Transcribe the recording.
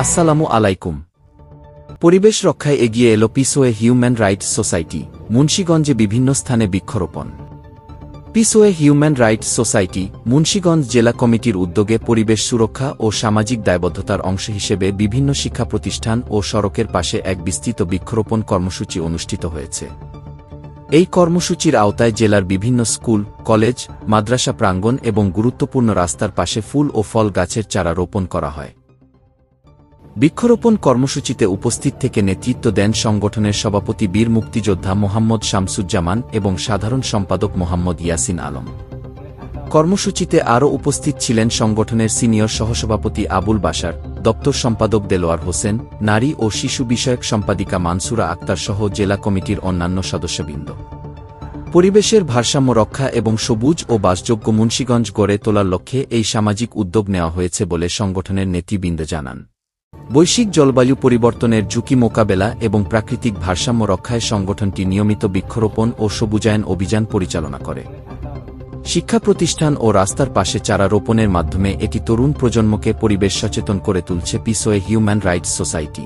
আসসালামু আলাইকুম। পরিবেশ রক্ষায় এগিয়ে এলো পিসওয়ে হিউম্যান রাইটস সোসাইটি। মুন্সিগঞ্জে বিভিন্ন স্থানে বৃক্ষরোপণ। পিসওয়ে হিউম্যান রাইটস সোসাইটি মুন্সিগঞ্জ জেলা কমিটির উদ্যোগে পরিবেশ সুরক্ষা ও সামাজিক দায়বদ্ধতার অংশ হিসেবে বিভিন্ন শিক্ষা প্রতিষ্ঠান ও সড়কের পাশে এক বিস্তৃত বৃক্ষরোপণ কর্মসূচি অনুষ্ঠিত হয়েছে। এই কর্মসূচির আওতায় জেলার বিভিন্ন স্কুল, কলেজ, মাদ্রাসা প্রাঙ্গণ এবং গুরুত্বপূর্ণ রাস্তার পাশে ফুল ও ফল গাছের চারা রোপণ করা হয়। বৃক্ষরোপণ কর্মসূচিতে উপস্থিত থেকে নেতৃত্ব দেন সংগঠনের সভাপতি বীর মুক্তিযোদ্ধা মোহাম্মদ শামসুজ্জামান এবং সাধারণ সম্পাদক মোহাম্মদ ইয়াসিন আলম। কর্মসূচিতে আরও উপস্থিত ছিলেন সংগঠনের সিনিয়র সহসভাপতি আবুল বাশার, দপ্তর সম্পাদক দেলোয়ার হোসেন, নারী ও শিশু বিষয়ক সম্পাদিকা মানসুরা আক্তার সহ জেলা কমিটির অন্যান্য সদস্যবৃন্দ। পরিবেশের ভারসাম্য রক্ষা এবং সবুজ ও বাসযোগ্য মুন্সিগঞ্জ গড়ে তোলার লক্ষ্যে এই সামাজিক উদ্যোগ নেওয়া হয়েছে বলে সংগঠনের নেতৃবৃন্দ জানান। বৈশ্বিক জলবায়ু পরিবর্তনের ঝুঁকি মোকাবেলা এবং প্রাকৃতিক ভারসাম্য রক্ষায় সংগঠনটি নিয়মিত বৃক্ষরোপণ ও সবুজায়ন অভিযান পরিচালনা করে। শিক্ষা প্রতিষ্ঠান ও রাস্তার পাশে চারা রোপণের মাধ্যমে এটি তরুণ প্রজন্মকে পরিবেশ সচেতন করে তুলছে পিসওয়ে হিউম্যান রাইটস সোসাইটি।